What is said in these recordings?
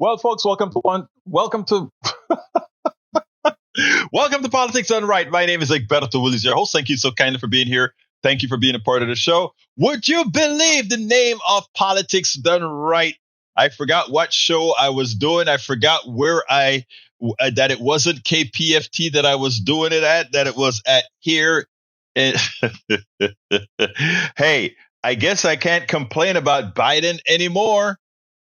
Well, folks, welcome to Politics Done Right. My name is Egberto Willis, your host. Thank you so kindly for being here. Thank you for being a part of the show. Would you believe the name of Politics Done Right? I forgot what show I was doing. I forgot where that it wasn't KPFT that I was doing it at, that it was at here. And hey, I guess I can't complain about Biden anymore.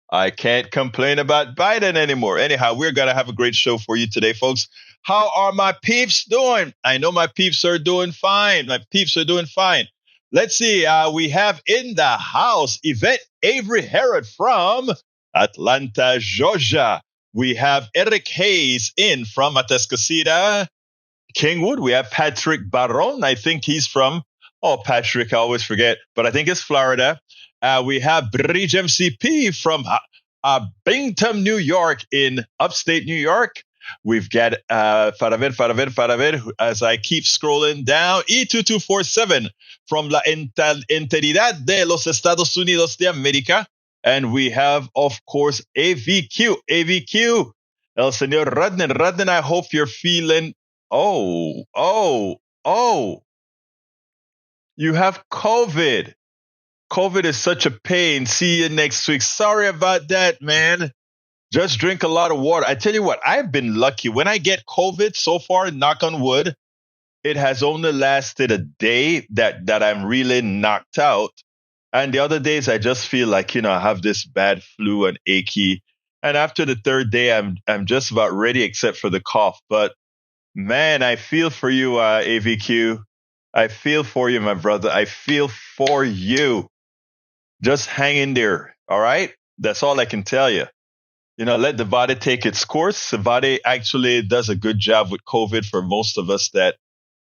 I can't complain about Biden anymore. Anyhow, we're going to have a great show for you today, folks. How are my peeps doing? I know my peeps are doing fine. My peeps are doing fine. Let's see. We have in the house Yvette Avery Herod from Atlanta, Georgia. We have Eric Hayes in from Atascocita, Kingwood. We have Patrick Baron. I think he's from, Patrick, I always forget, but I think it's Florida. We have Bridge MCP from Binghamton, New York, in upstate New York. We've got Faraver, as I keep scrolling down, E2247 from La Entidad de los Estados Unidos de América. And we have, of course, AVQ, El Señor Radden, I hope you're feeling, you have COVID. COVID is such a pain. See you next week. Sorry about that, man. Just drink a lot of water. I tell you what, I've been lucky. When I get COVID so far, knock on wood, it has only lasted a day that I'm really knocked out. And the other days, I just feel like, I have this bad flu and achy. And after the third day, I'm just about ready, except for the cough. But man, I feel for you, AVQ. I feel for you, my brother. I feel for you. Just hang in there. All right. That's all I can tell you. Let the body take its course. The body actually does a good job with COVID for most of us that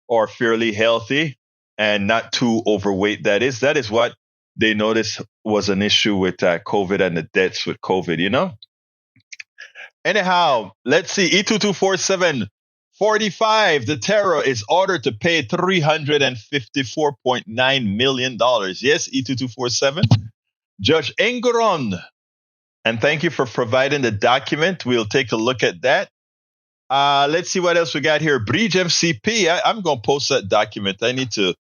are fairly healthy and not too overweight. That is what they noticed was an issue with COVID and the deaths with COVID, Anyhow, let's see. E224745, the terror is ordered to pay $354.9 million. Yes, E2247. Judge Engoron, and thank you for providing the document. We'll take a look at that. Let's see what else we got here. Bridge MCP. I'm going to post that document. I need to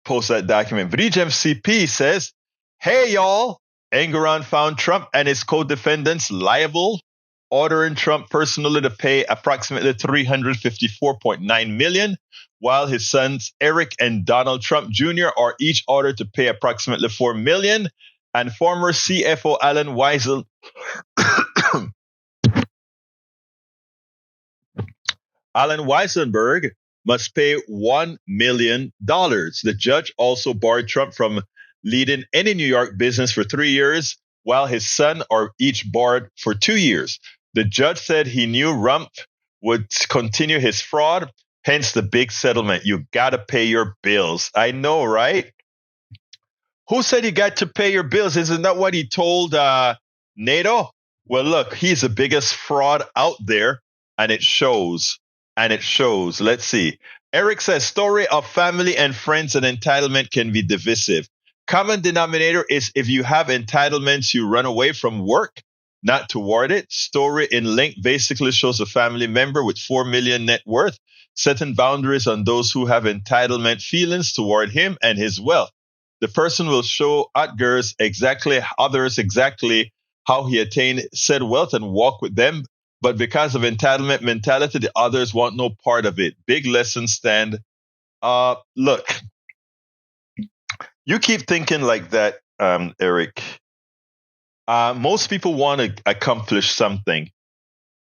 post that document. Bridge MCP says, hey, y'all. Engoron found Trump and his co-defendants liable, ordering Trump personally to pay approximately $354.9 million, while his sons Eric and Donald Trump Jr. are each ordered to pay approximately $4 million, and former CFO Alan Weisenberg must pay $1 million. The judge also barred Trump from leading any New York business for 3 years, while his son are each barred for 2 years. The judge said he knew Rump would continue his fraud, hence the big settlement. You got to pay your bills. I know, right? Who said you got to pay your bills? Isn't that what he told NATO? Well, look, he's the biggest fraud out there, and it shows. Let's see. Eric says, story of family and friends and entitlement can be divisive. Common denominator is if you have entitlements, you run away from work, not toward it. Story in link basically shows a family member with $4 million net worth setting boundaries on those who have entitlement feelings toward him and his wealth. The person will show others exactly how he attained said wealth and walk with them. But because of entitlement mentality, the others want no part of it. Big lesson stand. Look, you keep thinking like that, Eric. Most people want to accomplish something.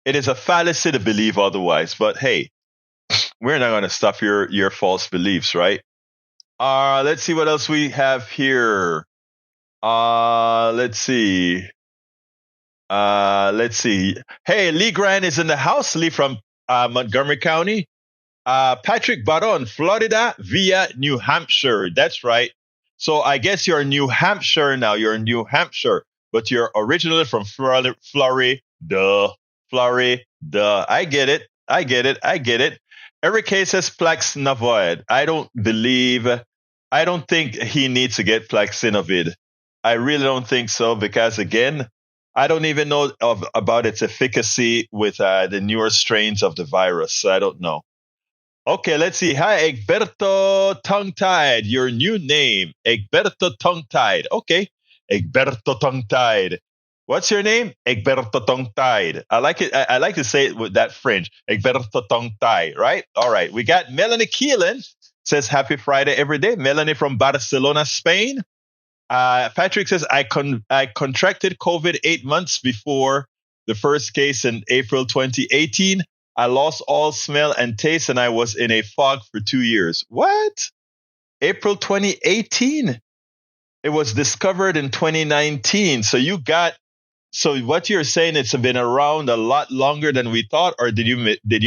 It is a fallacy to believe otherwise. But hey, we're not going to stop your false beliefs, right? Let's see what else we have here. Let's see. Hey, Lee Grant is in the house. Lee from Montgomery County. Patrick Baron, Florida via New Hampshire. That's right. So I guess you're in New Hampshire now. You're in New Hampshire, but you're originally from Florida. Florida. I get it. Eric K says Plaxinovid. I don't think he needs to get Plaxinovid. I really don't think so because, again, I don't even know about its efficacy with the newer strains of the virus. So I don't know. Okay, let's see. Hi, Egberto Tongue-Tied. Your new name, Egberto Tongue-Tied. Okay, Egberto Tongue-Tied. What's your name? Egberto Tongue-Tied. I like it. I like to say it with that French. Egberto Tongue-Tied, right? All right. We got Melanie Keelan. Says happy Friday every day. Melanie from Barcelona, Spain. Patrick says, I contracted COVID 8 months before the first case in April 2018. I lost all smell and taste, and I was in a fog for 2 years. What? April 2018? It was discovered in 2019. So what you're saying, it's been around a lot longer than we thought, or did you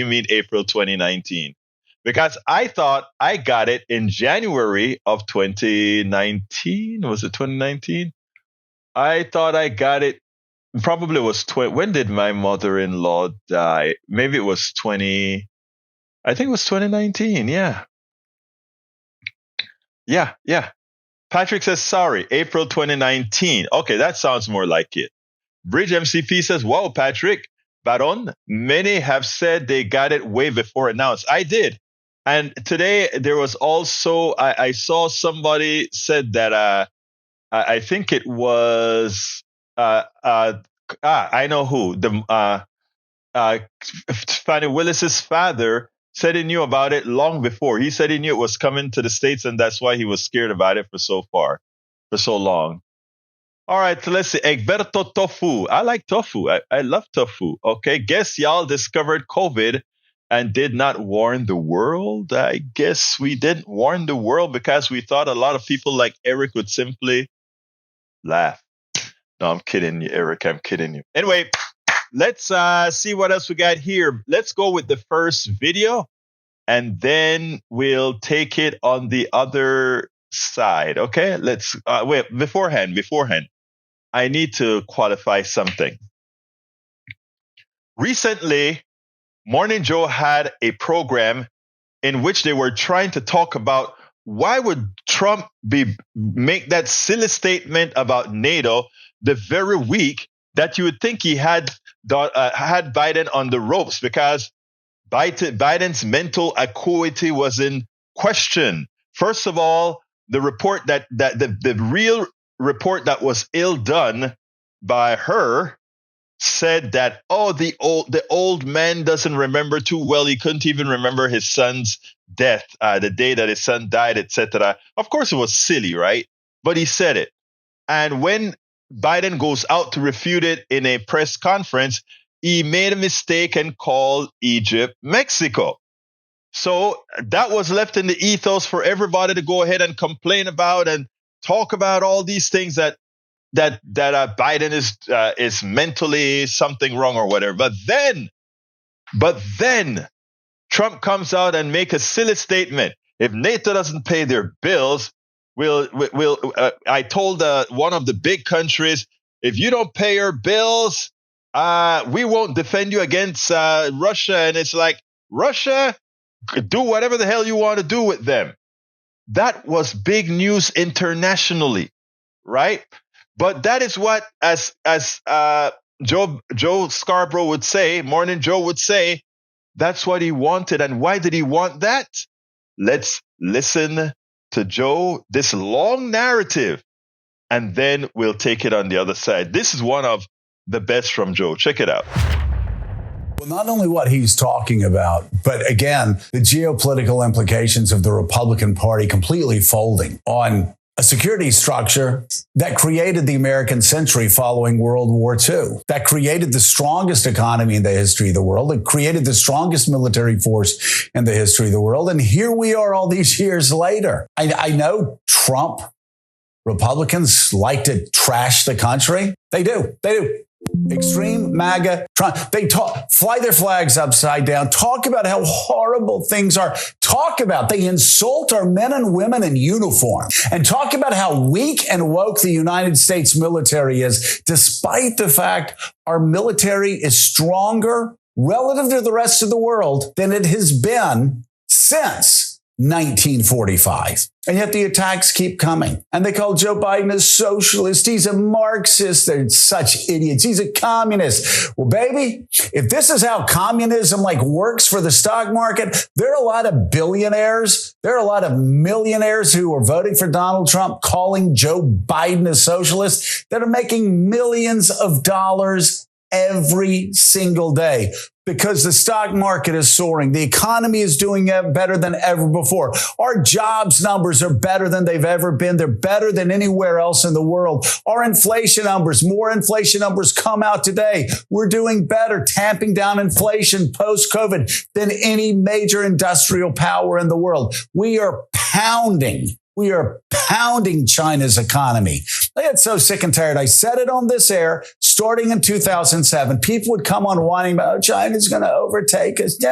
mean April 2019? Because I thought I got it in January of 2019. Was it 2019? I thought I got it. Probably was 20. When did my mother-in-law die? Maybe it was 20. I think it was 2019. Yeah. Yeah. Patrick says, sorry, April 2019. Okay, that sounds more like it. Bridge MCP says, wow, Patrick, Baron, many have said they got it way before announced. I did. And today there was also, I saw somebody said that, I think it was, I know who, Fannie Willis's father said he knew about it long before. He said he knew it was coming to the States, and that's why he was scared about it for so long. All right, so let's see. Egberto Tofu. I like tofu. I love tofu. Okay, guess y'all discovered COVID and did not warn the world. I guess we didn't warn the world because we thought a lot of people like Eric would simply laugh. No, I'm kidding you, Eric. I'm kidding you. Anyway, let's see what else we got here. Let's go with the first video, and then we'll take it on the other side. Okay, let's wait. Beforehand, I need to qualify something. Recently, Morning Joe had a program in which they were trying to talk about why would Trump make that silly statement about NATO the very week that you would think he had Biden on the ropes, because Biden's mental acuity was in question. First of all, the report that the real report that was ill done by her said that, the old man doesn't remember too well. He couldn't even remember his son's death, the day that his son died, etc. Of course, it was silly, right? But he said it. And when Biden goes out to refute it in a press conference, he made a mistake and called Egypt Mexico. So that was left in the ethos for everybody to go ahead and complain about and talk about all these things that Biden is mentally something wrong or whatever. But then Trump comes out and make a silly statement. If NATO doesn't pay their bills, I told one of the big countries, if you don't pay your bills, we won't defend you against Russia. And it's like, Russia, do whatever the hell you want to do with them. That was big news internationally, right? But that is what, as Joe Scarborough would say, Morning Joe would say, that's what he wanted. And why did he want that? Let's listen to Joe, this long narrative, and then we'll take it on the other side. This is one of the best from Joe. Check it out. Well, not only what he's talking about, but again, the geopolitical implications of the Republican Party completely folding on a security structure that created the American century following World War II, that created the strongest economy in the history of the world, that created the strongest military force in the history of the world. And here we are all these years later. I know Trump, Republicans like to trash the country. They do. Extreme MAGA, Trump. They fly their flags upside down, talk about how horrible things are, they insult our men and women in uniform, and talk about how weak and woke the United States military is, despite the fact our military is stronger relative to the rest of the world than it has been since 1945. And yet the attacks keep coming. And they call Joe Biden a socialist. He's a Marxist. They're such idiots. He's a communist. Well, baby, if this is how communism works for the stock market, there are a lot of billionaires. There are a lot of millionaires who are voting for Donald Trump, calling Joe Biden a socialist, that are making millions of dollars every single day because the stock market is soaring. The economy is doing better than ever before. Our jobs numbers are better than they've ever been. They're better than anywhere else in the world. Our inflation numbers, more inflation numbers come out today. We're doing better, tamping down inflation post-COVID than any major industrial power in the world. We are pounding China's economy. I get so sick and tired. I said it on this air starting in 2007. People would come on whining about, China's going to overtake us.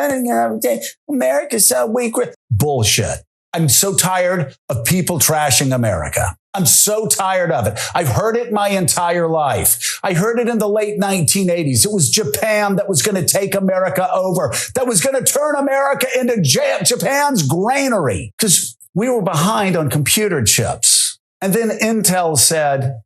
America's so weak. Bullshit. I'm so tired of people trashing America. I'm so tired of it. I've heard it my entire life. I heard it in the late 1980s. It was Japan that was going to take America over, that was going to turn America into Japan's granary, because we were behind on computer chips. And then Intel said,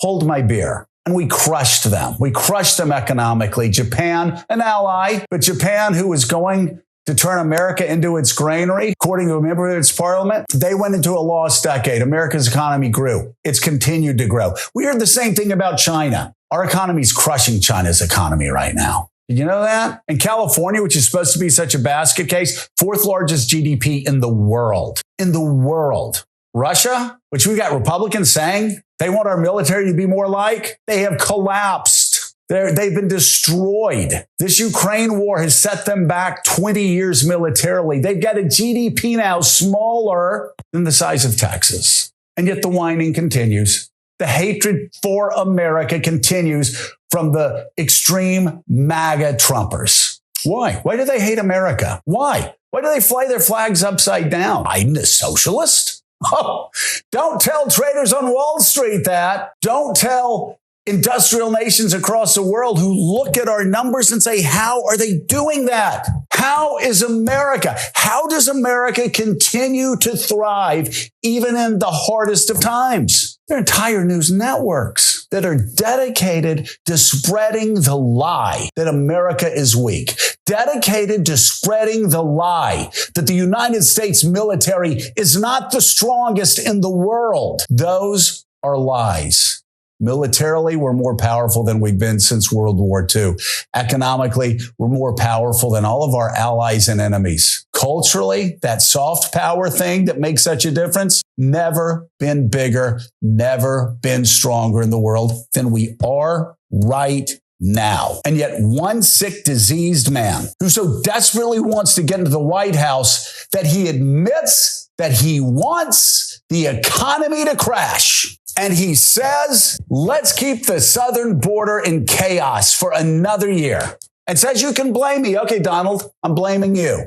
hold my beer. And we crushed them. We crushed them economically. Japan, an ally, but Japan, who was going to turn America into its granary, according to a member of its parliament, they went into a lost decade. America's economy grew. It's continued to grow. We heard the same thing about China. Our economy is crushing China's economy right now. Did you know that? And California, which is supposed to be such a basket case, fourth largest GDP in the world. In the world. Russia, which we got Republicans saying they want our military to be more like, they have collapsed. They've been destroyed. This Ukraine war has set them back 20 years militarily. They've got a GDP now smaller than the size of Texas. And yet the whining continues. The hatred for America continues from the extreme MAGA Trumpers. Why? Why do they hate America? Why? Why do they fly their flags upside down? Biden is socialist? Oh, don't tell traders on Wall Street that. Don't tell industrial nations across the world who look at our numbers and say, how are they doing that? How is America? How does America continue to thrive even in the hardest of times? There are entire news networks that are dedicated to spreading the lie that America is weak, dedicated to spreading the lie that the United States military is not the strongest in the world. Those are lies. Militarily, we're more powerful than we've been since World War II. Economically, we're more powerful than all of our allies and enemies. Culturally, that soft power thing that makes such a difference, never been bigger, never been stronger in the world than we are right now. And yet one sick, diseased man who so desperately wants to get into the White House that he admits that he wants the economy to crash. And he says, let's keep the southern border in chaos for another year. And says, you can blame me. Okay, Donald, I'm blaming you.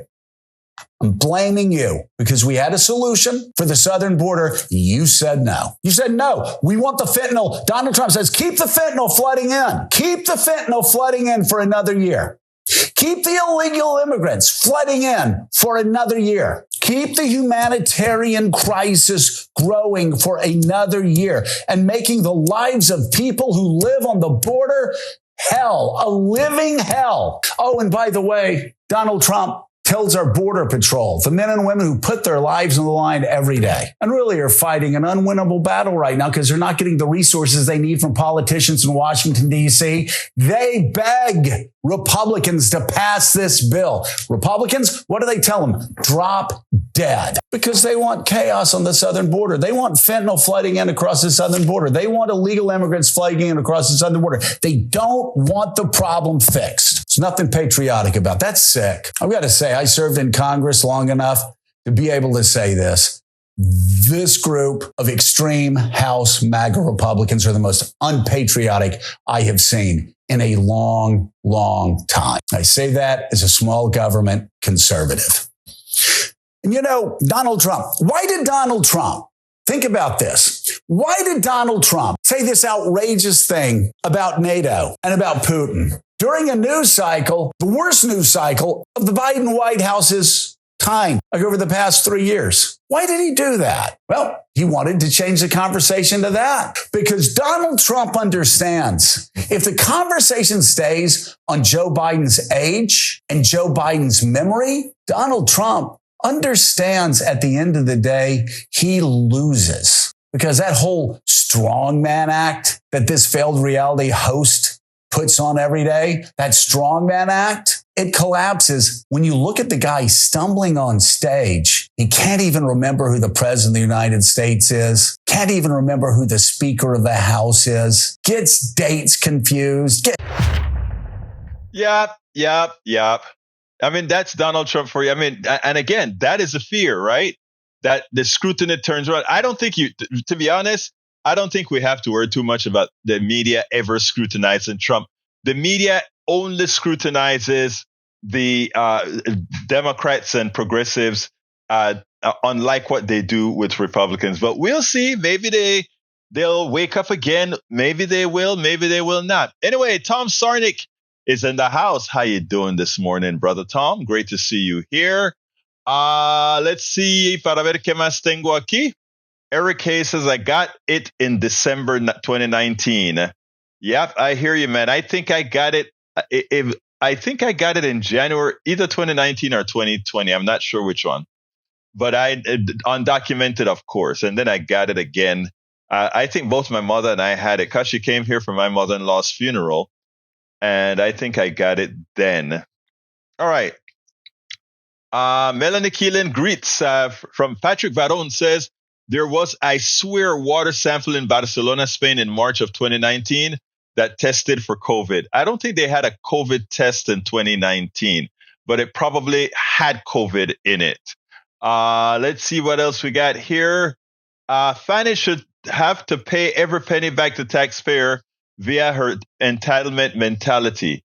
I'm blaming you because we had a solution for the southern border. You said no. You said no. We want the fentanyl. Donald Trump says, keep the fentanyl flooding in. Keep the fentanyl flooding in for another year. Keep the illegal immigrants flooding in for another year. Keep the humanitarian crisis growing for another year and making the lives of people who live on the border hell, a living hell. Oh, and by the way, Donald Trump tells our border patrol, the men and women who put their lives on the line every day and really are fighting an unwinnable battle right now because they're not getting the resources they need from politicians in Washington, D.C. They beg Republicans to pass this bill. Republicans, what do they tell them? Drop dead because they want chaos on the southern border. They want fentanyl flooding in across the southern border. They want illegal immigrants flooding in across the southern border. They don't want the problem fixed. There's nothing patriotic about that. That's sick. I've got to say, I served in Congress long enough to be able to say this. This group of extreme House MAGA Republicans are the most unpatriotic I have seen in a long, long time. I say that as a small government conservative. And you know, Donald Trump, why did Donald Trump, think about this, why did Donald Trump say this outrageous thing about NATO and about Putin during a news cycle, the worst news cycle of the Biden White House's kind, like over the past 3 years. Why did he do that? Well, he wanted to change the conversation to that because Donald Trump understands if the conversation stays on Joe Biden's age and Joe Biden's memory, Donald Trump understands at the end of the day, he loses because that whole strongman act that this failed reality host puts on every day, that strongman act, it collapses when you look at the guy stumbling on stage. He can't even remember who the president of the United States is, can't even remember who the Speaker of the House is, gets dates confused. Yep. I mean, that's Donald Trump for you. I mean, and again, that is a fear, right? That the scrutiny turns around. I don't think to be honest, I don't think we have to worry too much about the media ever scrutinizing Trump. The media only scrutinizes the Democrats and progressives, unlike what they do with Republicans. But we'll see. Maybe they'll wake up again. Maybe they will. Maybe they will not. Anyway, Tom Sarnick is in the house. How you doing this morning, brother Tom? Great to see you here. Let's see. Para ver qué más tengo aquí. Eric Hayes says, I got it in December 2019. Yep, I hear you, man. I think I got it. I think I got it in January, either 2019 or 2020. I'm not sure which one. But undocumented, of course. And then I got it again. I think both my mother and I had it because she came here for my mother-in-law's funeral. And I think I got it then. All right. Melanie Keelan greets from Patrick Baron says, there was, I swear, water sample in Barcelona, Spain in March of 2019 that tested for COVID. I don't think they had a COVID test in 2019, but it probably had COVID in it. Let's see what else we got here. Fannie should have to pay every penny back to taxpayer via her entitlement mentality.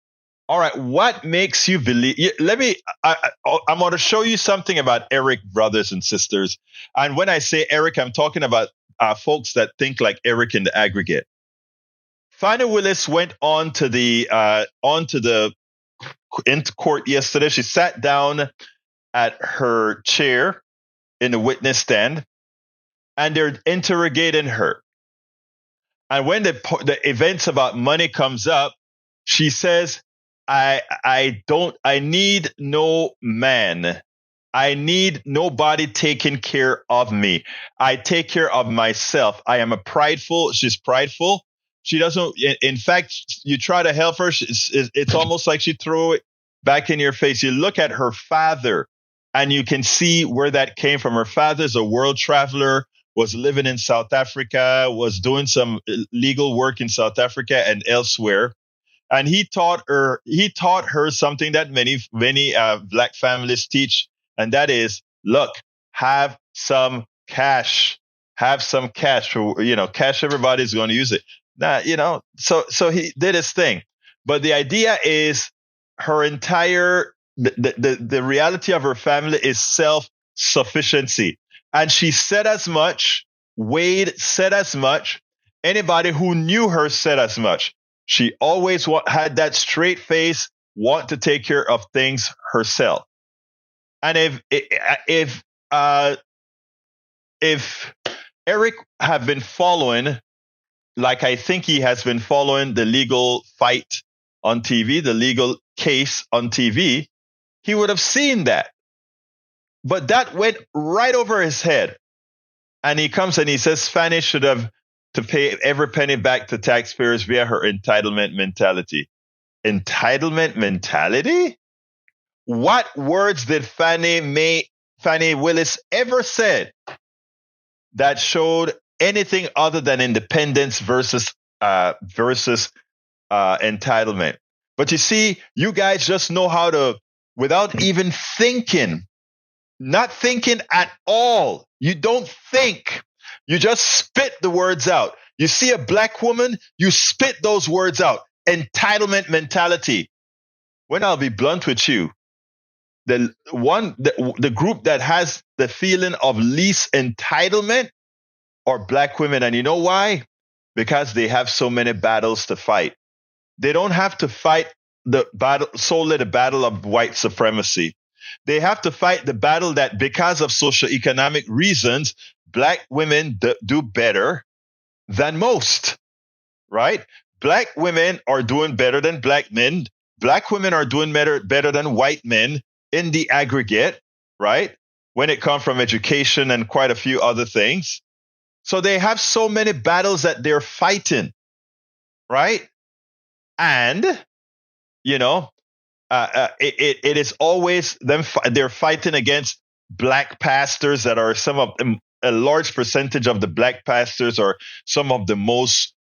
All right, what makes you believe? I'm going to show you something about Eric, brothers and sisters. And when I say Eric, I'm talking about folks that think like Eric in the aggregate. Fannie Willis went into court yesterday. She sat down at her chair in the witness stand, and they're interrogating her. And when the events about money comes up, she says, I need no man. I need nobody taking care of me. I take care of myself. I am she's prideful. She doesn't, in fact, you try to help her. It's almost like she threw it back in your face. You look at her father and you can see where that came from. Her father's a world traveler, was living in South Africa, was doing some legal work in South Africa and elsewhere. And he taught her something that many black families teach, and that is, look, have some cash. Have some cash. Cash, everybody's going to use it. So he did his thing. But the idea is her entire the reality of her family is self-sufficiency. And she said as much. Wade said as much. Anybody who knew her said as much. She always had that straight face, want to take care of things herself. And if Eric had been following, like I think he has been following the legal fight on TV, the legal case on TV, he would have seen that. But that went right over his head. And he comes and he says Fannie should have to pay every penny back to taxpayers via her entitlement mentality. Entitlement mentality? What words did Fannie Willis ever said that showed anything other than independence versus entitlement? But you see, you guys just know how to, without even thinking, not thinking at all. You don't think. You just spit the words out. You see a black woman, you spit those words out. Entitlement mentality. When I'll be blunt with you, the group that has the feeling of least entitlement are black women. And you know why? Because they have so many battles to fight. They don't have to fight solely the battle of white supremacy. They have to fight the battle that because of socioeconomic reasons, black women do better than most, right? Black women are doing better than black men. Black women are doing better than white men in the aggregate, right? When it comes from education and quite a few other things. So they have so many battles that they're fighting, right? And, you know, it is always them. They're fighting against black pastors that are some of them. A large percentage of the black pastors are some of the most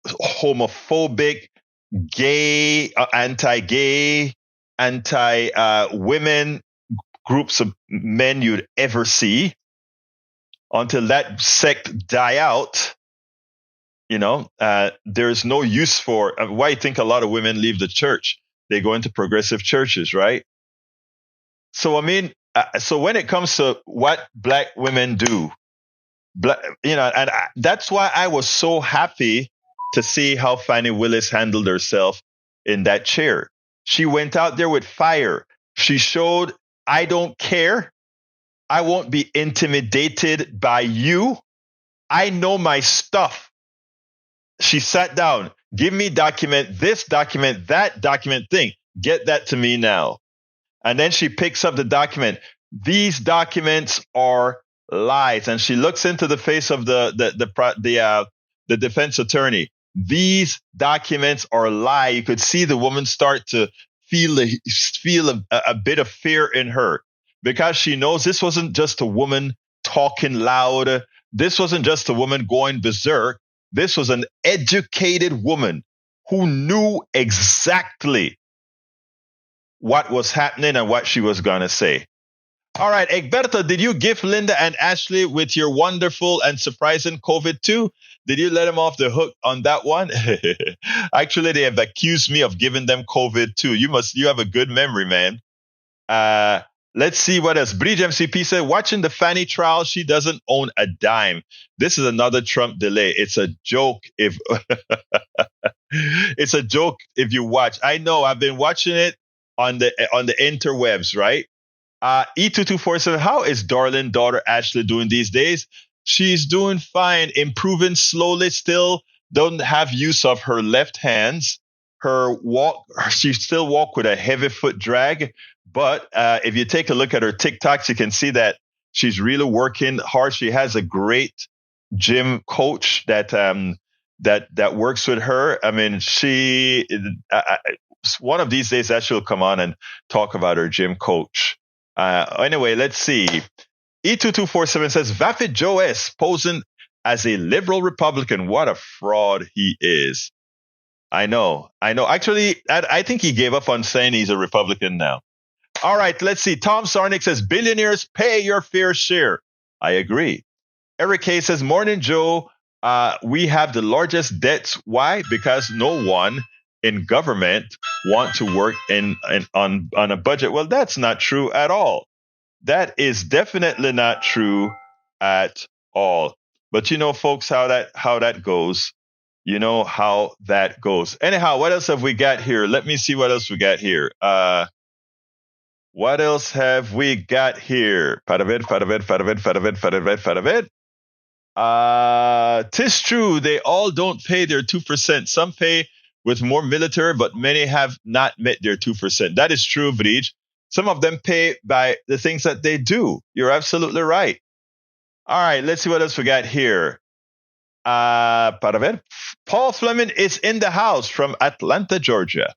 homophobic, gay, anti-gay, anti-women groups of men you'd ever see. Until that sect die out, there's no use for. Why you think a lot of women leave the church? They go into progressive churches, right? So I mean, so when it comes to what black women do, that's why I was so happy to see how Fannie Willis handled herself in that chair. She went out there with fire. She showed, I don't care. I won't be intimidated by you. I know my stuff. She sat down. Give me document this, document that, document thing. Get that to me now. And then she picks up the document. These documents are lies. And she looks into the face of the defense attorney. These documents are lie. You could see the woman start to feel a bit of fear in her, because she knows this wasn't just a woman talking loud. This wasn't just a woman going berserk. This was an educated woman who knew exactly what was happening and what she was going to say. All right, Egberto, did you gift Linda and Ashley with your wonderful and surprising COVID too? Did you let them off the hook on that one? Actually, they have accused me of giving them COVID too. You have a good memory, man. Let's see what else. Bridge MCP said, watching the Fannie trial, she doesn't own a dime. This is another Trump delay. It's a joke if it's a joke if you watch. I know, I've been watching it on the interwebs, right? E2247, how is darling daughter Ashley doing these days? She's doing fine, improving slowly still, don't have use of her left hands. She still walk with a heavy foot drag. But if you take a look at her TikToks, you can see that she's really working hard. She has a great gym coach that works with her. I mean, one of these days that she'll come on and talk about her gym coach. Anyway, let's see. E2247 says, Vapid Joe S. posing as a liberal Republican. What a fraud he is. I know. Actually, I think he gave up on saying he's a Republican now. All right, let's see. Tom Sarnik says, billionaires pay your fair share. I agree. Eric K says, morning, Joe. We have the largest debts. Why? Because no one in government want to work on a budget. Well, that's not true at all. That is definitely not true at all. But you know, folks, how that goes. You know how that goes. Anyhow, what else have we got here? Let me see what else we got here. What else have we got here? Tis true, they all don't pay their 2%. Some pay with more military, but many have not met their 2%. That is true, Vrij. Some of them pay by the things that they do. You're absolutely right. All right, let's see what else we got here. Paul Fleming is in the house from Atlanta, Georgia.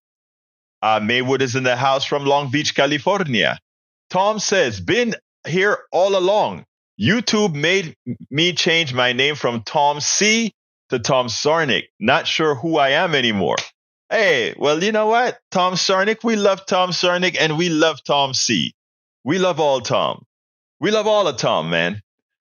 Maywood is in the house from Long Beach, California. Tom says, been here all along. YouTube made me change my name from Tom C to Tom Sarnik. Not sure who I am anymore. Hey, well, you know what? Tom Sarnik, we love Tom Sarnik and we love Tom C. We love all Tom. We love all of Tom, man.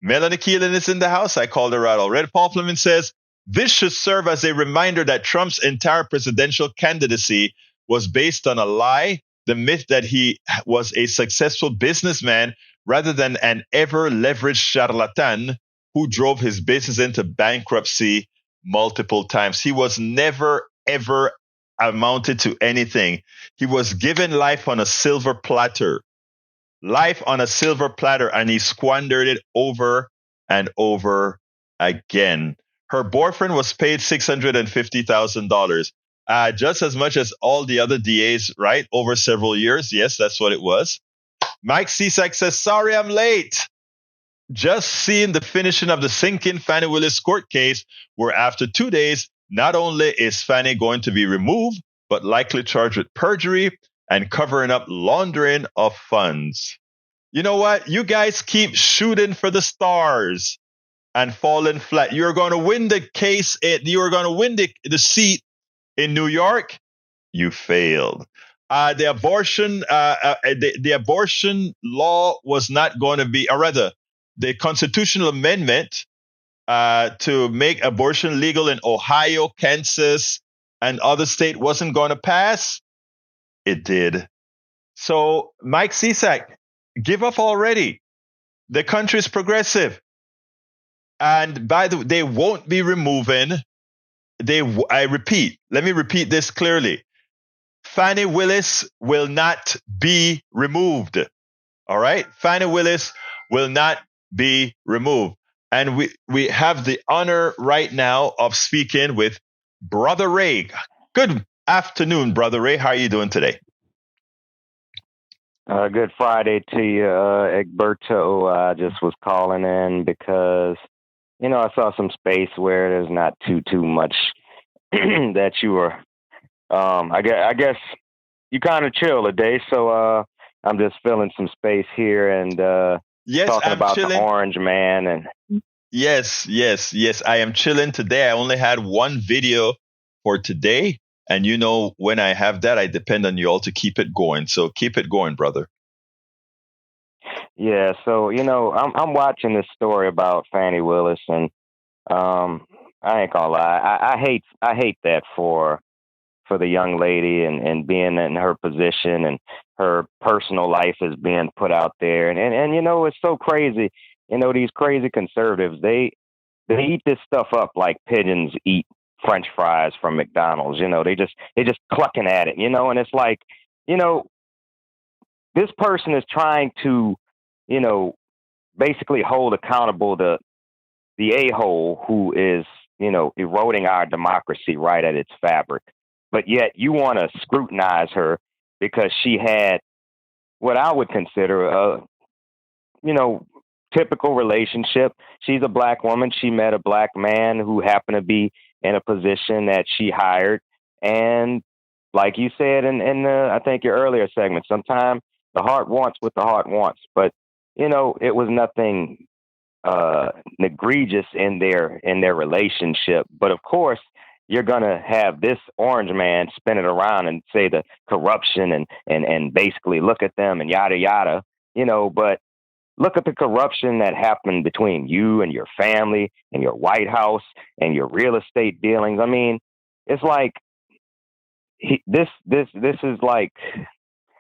Melanie Keelan is in the house. I called her out already. Paul Fleming says, this should serve as a reminder that Trump's entire presidential candidacy was based on a lie, the myth that he was a successful businessman rather than an ever-leveraged charlatan who drove his business into bankruptcy multiple times. He was never, ever amounted to anything. He was given life on a silver platter. Life on a silver platter, and he squandered it over and over again. Her boyfriend was paid $650,000, just as much as all the other DAs, right? Over several years. Yes, that's what it was. Mike Cisak says, "Sorry, I'm late. Just seeing the finishing of the sinking Fannie Willis court case, where after 2 days, not only is Fannie going to be removed, but likely charged with perjury and covering up laundering of funds." You know what? You guys keep shooting for the stars and falling flat. You're going to win the case. You're going to win the seat in New York. You failed. The abortion law was not going to be, or rather, the constitutional amendment to make abortion legal in Ohio, Kansas, and other states wasn't going to pass. It did. So, Mike Cisak, give up already. The country is progressive. And by the way, they won't be removing. I repeat, let me repeat this clearly. Fannie Willis will not be removed. All right? Fannie Willis will not be removed. And we have the honor right now of speaking with Brother Ray. Good afternoon, Brother Ray. How are you doing today? Good Friday to you, Egberto. I just was calling in because, I saw some space where there's not too much that you were. I guess you kind of chill today, so I'm just filling some space here and yes, talking I'm about chilling. The Orange Man. And yes, I am chilling today. I only had one video for today. And when I have that, I depend on you all to keep it going. So keep it going, brother. Yeah, so I'm watching this story about Fannie Willis, and I ain't gonna lie, I hate that for the young lady and being in her position, and her personal life is being put out there, and it's so crazy. These crazy conservatives, they eat this stuff up like pigeons eat French fries from McDonald's. They just clucking at it, and it's like, this person is trying to, basically hold accountable the a-hole who is, eroding our democracy right at its fabric. But yet you want to scrutinize her because she had what I would consider a, typical relationship. She's a black woman. She met a black man who happened to be in a position that she hired. And like you said in I think your earlier segment, sometimes the heart wants what the heart wants. But, it was nothing egregious in their relationship. But of course, you're going to have this orange man spin it around and say the corruption and basically look at them and yada, yada, but look at the corruption that happened between you and your family and your White House and your real estate dealings. I mean, it's like this is like,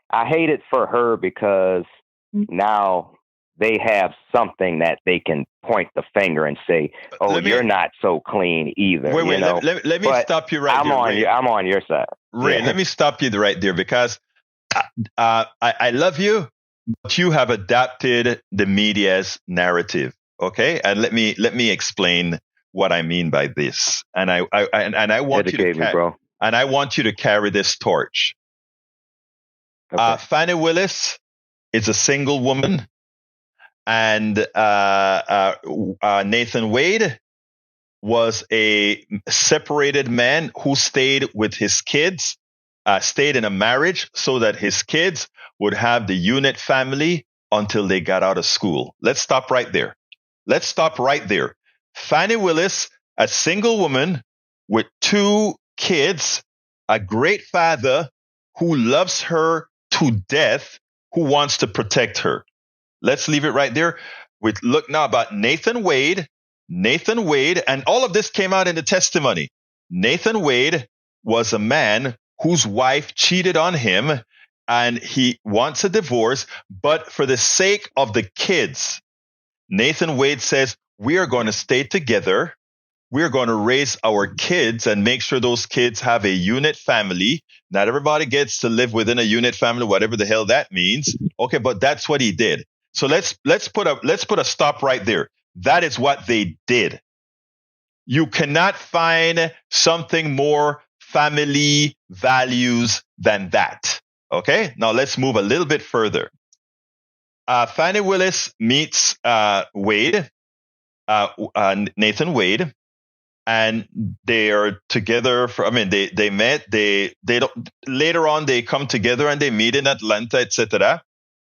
I hate it for her because now they have something that they can point the finger and say, "Oh, you're not so clean either." Wait, let me stop you right there. I'm on your side, Ray. Let me stop you right there because I love you, but you have adapted the media's narrative. Okay, and let me explain what I mean by this. And I want I want you to carry this torch. Okay. Fannie Willis is a single woman. And Nathan Wade was a separated man who stayed with his kids, stayed in a marriage so that his kids would have the unit family until they got out of school. Let's stop right there. Fannie Willis, a single woman with 2 kids, a great father who loves her to death, who wants to protect her. Let's leave it right there. We look now about Nathan Wade, and all of this came out in the testimony. Nathan Wade was a man whose wife cheated on him, and he wants a divorce, but for the sake of the kids, Nathan Wade says, we are going to stay together we're going to raise our kids and make sure those kids have a unit family. Not everybody gets to live within a unit family, whatever the hell that means. Okay, but that's what he did. So let's put a stop right there. That is what they did. You cannot find something more family values than that. Okay, now let's move a little bit further. Fannie Willis meets Wade, Nathan Wade, and they are together they met, they don't, later on they come together and they meet in Atlanta, etc.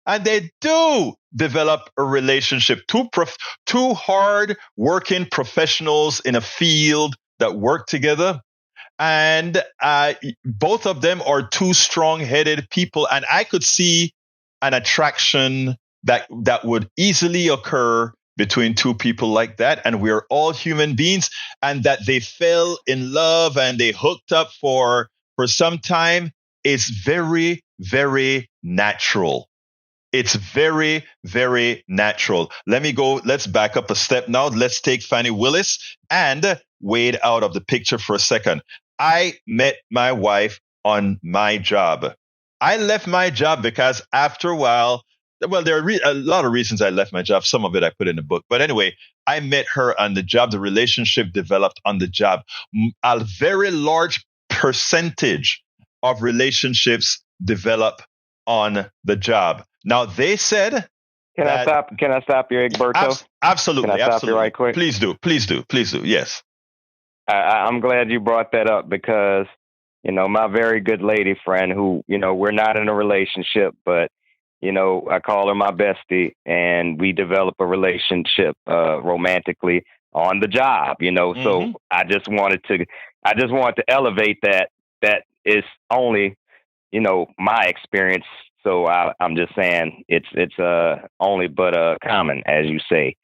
And they do develop a relationship. Two hard working professionals in a field that work together. And both of them are two strong-headed people. And I could see an attraction that would easily occur between two people like that. And we're all human beings, and that they fell in love and they hooked up for some time is very, very natural. It's very, very natural. Let's back up a step now. Let's take Fannie Willis and Wade out of the picture for a second. I met my wife on my job. I left my job because after a while, well, there are a lot of reasons I left my job. Some of it I put in the book. But anyway, I met her on the job. The relationship developed on the job. A very large percentage of relationships develop on the job. Now, they said... Can I stop you, Egberto? Absolutely. Can I stop you right quick? Please do. Yes. I'm glad you brought that up because, my very good lady friend who, we're not in a relationship, but, I call her my bestie, and we develop a relationship romantically on the job, Mm-hmm. So I just wanted to elevate that is only, my experience. So I'm just saying it's only but common, as you say.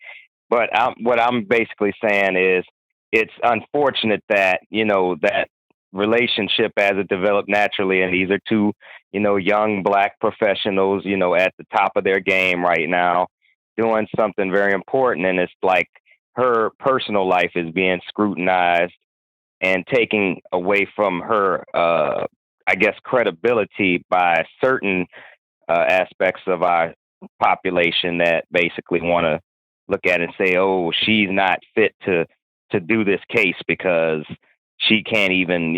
But what I'm basically saying is it's unfortunate that, that relationship as it developed naturally. And these are two, young Black professionals, at the top of their game right now, doing something very important. And it's like her personal life is being scrutinized and taking away from her, I guess, credibility by certain aspects of our population that basically want to look at it and say, oh, she's not fit to do this case because she can't even,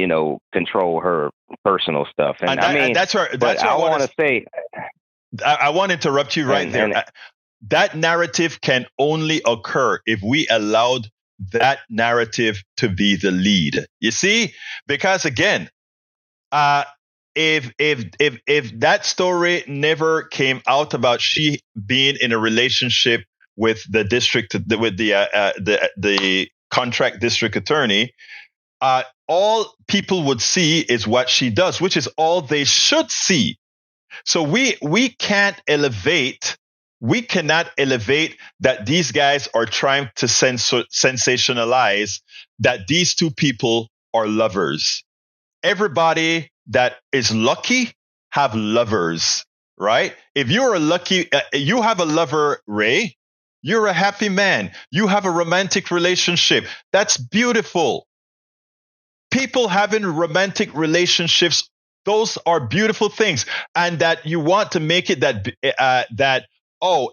control her personal stuff. And that's where I want to say. I want to interrupt you right there. That narrative can only occur if we allowed that narrative to be the lead. You see, because again, if that story never came out about she being in a relationship with the district, with the contract district attorney, all people would see is what she does, which is all they should see. So we cannot elevate that these guys are trying to sensationalize that these two people are lovers. Everybody that is lucky have lovers, right? If you're lucky, you have a lover, Ray. You're a happy man. You have a romantic relationship. That's beautiful. People having romantic relationships, those are beautiful things. And that you want to make it that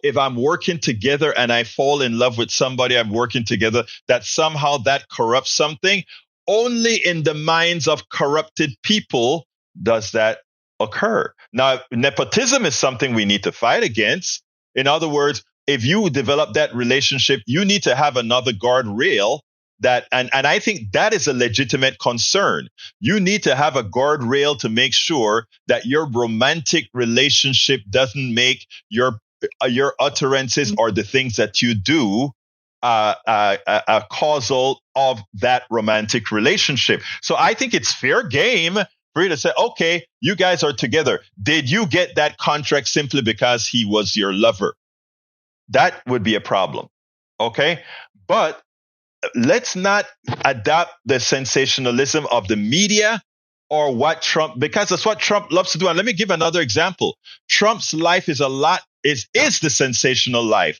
if I'm working together and I fall in love with somebody I'm working together, that somehow that corrupts something. Only in the minds of corrupted people does that occur. Now, nepotism is something we need to fight against. In other words, if you develop that relationship, you need to have another guardrail that, and I think that is a legitimate concern. You need to have a guardrail to make sure that your romantic relationship doesn't make your utterances or the things that you do a causal of that romantic relationship. So I think it's fair game for you to say, okay, you guys are together. Did you get that contract simply because he was your lover? That would be a problem. Okay. But let's not adopt the sensationalism of the media or what Trump, because that's what Trump loves to do. And let me give another example. Trump's life is the sensational life.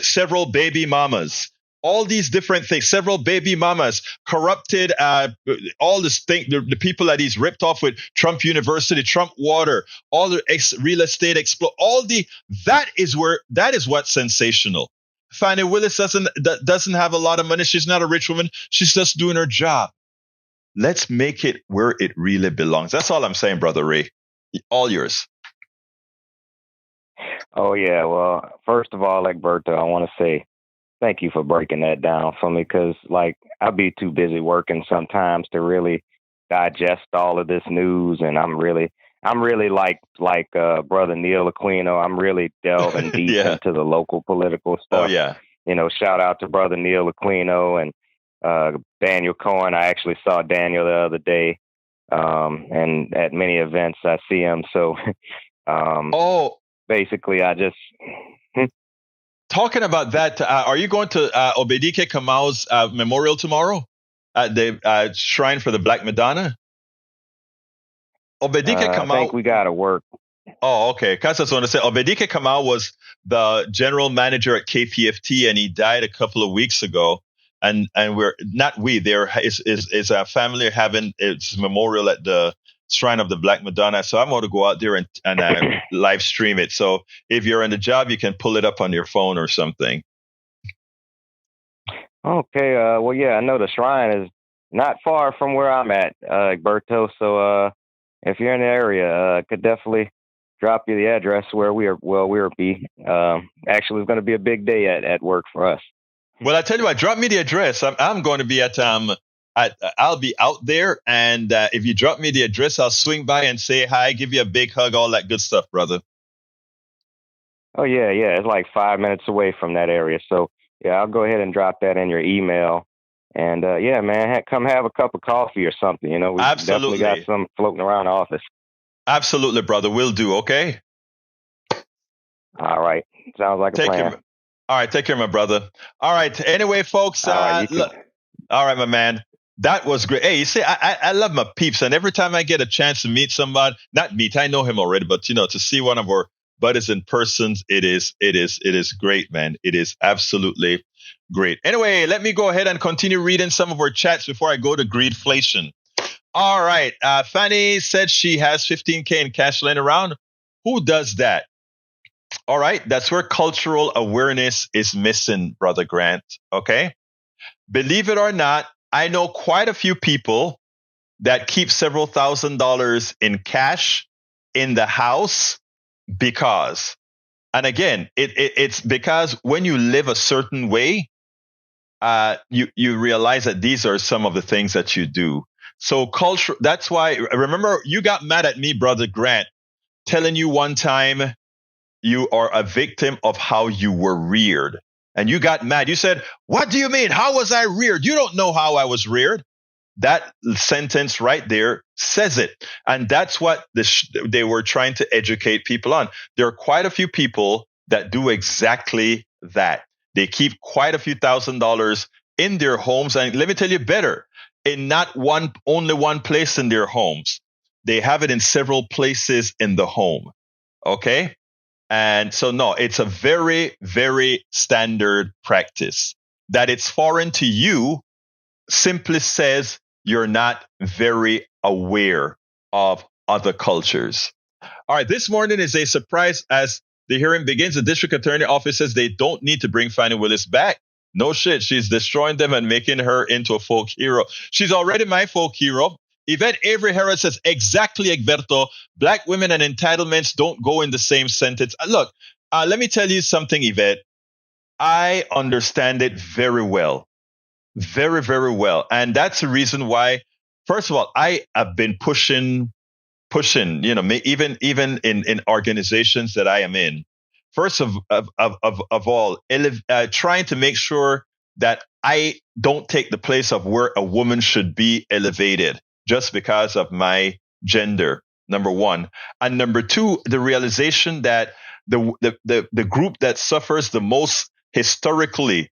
Several baby mamas, all these different things, several baby mamas, corrupted, all this thing, the people that he's ripped off with Trump University, Trump Water, all the real estate that is what's sensational. Fannie Willis doesn't have a lot of money. She's not a rich woman. She's just doing her job. Let's make it where it really belongs. That's all I'm saying, Brother Ray. All yours. Oh, yeah. Well, first of all, Berto, I want to say thank you for breaking that down for me, because, I'll be too busy working sometimes to really digest all of this news, and I'm really like Brother Neil Aquino. I'm really delving deep into the local political stuff. Oh, yeah. Shout out to Brother Neil Aquino and Daniel Cohen. I actually saw Daniel the other day, and at many events I see him. So, basically, I just talking about that. Are you going to Obedike Kamau's memorial tomorrow at the Shrine for the Black Madonna? Obedike Kamau. I think we got to work. Oh, okay. Because I was going to say, Obedike Kamau was the general manager at KPFT, and he died a couple of weeks ago. And we're not there is a family having its memorial at the Shrine of the Black Madonna. So I'm going to go out there and live stream it. So if you're on the job, you can pull it up on your phone or something. Okay. Well, yeah, I know the shrine is not far from where I'm at, Berto. So if you're in the area, I could definitely drop you the address where we'll be. Actually, it's going to be a big day at work for us. Well, I tell you what, drop me the address. I'm going to be I'll be out there, and if you drop me the address, I'll swing by and say hi, give you a big hug, all that good stuff, brother. Oh, yeah. It's like 5 minutes away from that area. So, yeah, I'll go ahead and drop that in your email. And, yeah, man, come have a cup of coffee or something. We Absolutely. definitely got some floating around the office. Absolutely, brother. Will do, okay? All right. Sounds like a plan. All right, take care, my brother. All right. Anyway, folks. All right, my man. That was great. Hey, you see, I love my peeps, and every time I get a chance to meet somebody, I know him already, but to see one of our buddies in person, it is great, man. It is absolutely great. Anyway, let me go ahead and continue reading some of our chats before I go to Greedflation. All right. Fanny said she has $15K in cash laying around. Who does that? All right. That's where cultural awareness is missing, Brother Grant. Okay. Believe it or not, I know quite a few people that keep several $1,000s in cash in the house because, and again, it's because when you live a certain way, you realize that these are some of the things that you do. So culture, that's why, remember, you got mad at me, Brother Grant, telling you one time you are a victim of how you were reared. And you got mad. You said, what do you mean? How was I reared? You don't know how I was reared. That sentence right there says it. And that's what they were trying to educate people on. There are quite a few people that do exactly that. They keep quite a few $1,000s in their homes. And let me tell you better, in not only one place in their homes. They have it in several places in the home. Okay? And so, no, it's a very, very standard practice. That it's foreign to you simply says you're not very aware of other cultures. All right, this morning is a surprise as the hearing begins. The district attorney office says they don't need to bring Fannie Willis back. No shit, she's destroying them and making her into a folk hero. She's already my folk hero. Yvette Avery Herod says, exactly, Egberto. Black women and entitlements don't go in the same sentence. Look, let me tell you something, Yvette. I understand it very well. Very, very well. And that's the reason why, first of all, I have been pushing, even in organizations that I am in. First of all, trying to make sure that I don't take the place of where a woman should be elevated just because of my gender, number one. And number two, the realization that the group that suffers the most historically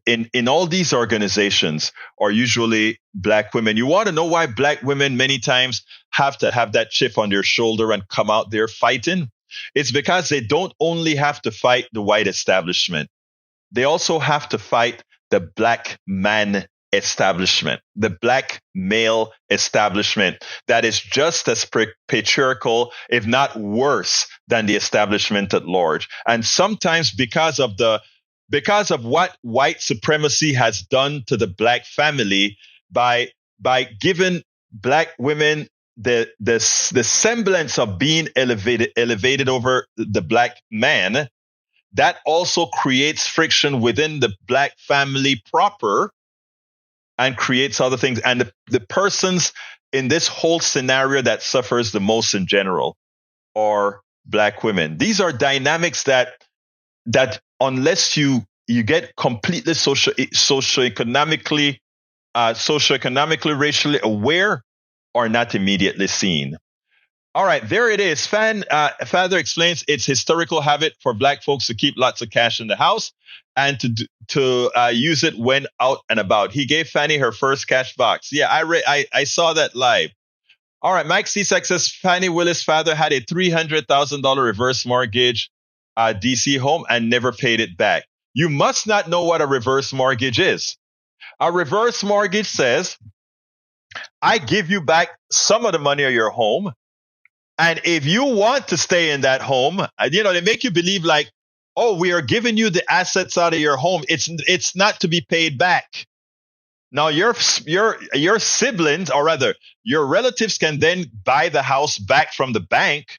in all these organizations are usually Black women. You want to know why Black women many times have to have that chip on their shoulder and come out there fighting? It's because they don't only have to fight the white establishment. they also have to fight the black man establishment, the black male establishment that is just as patriarchal, if not worse, than the establishment at large. And sometimes because of what white supremacy has done to the black family by giving black women the semblance of being elevated over the black man, that also creates friction within the black family proper and creates other things. And the persons in this whole scenario that suffers the most in general are black women. These are dynamics that unless you get completely socioeconomically, racially aware, are not immediately seen. All right, there it is. Father explains it's historical habit for black folks to keep lots of cash in the house and to use it when out and about. He gave Fanny her first cash box. Yeah, I saw that live. All right, Mike Cisak says Fanny Willis' father had a $300,000 reverse mortgage DC home and never paid it back. You must not know what a reverse mortgage is. A reverse mortgage says, I give you back some of the money of your home. And if you want to stay in that home, they make you believe like, oh, we are giving you the assets out of your home. It's not to be paid back. Now your siblings, or rather your relatives, can then buy the house back from the bank.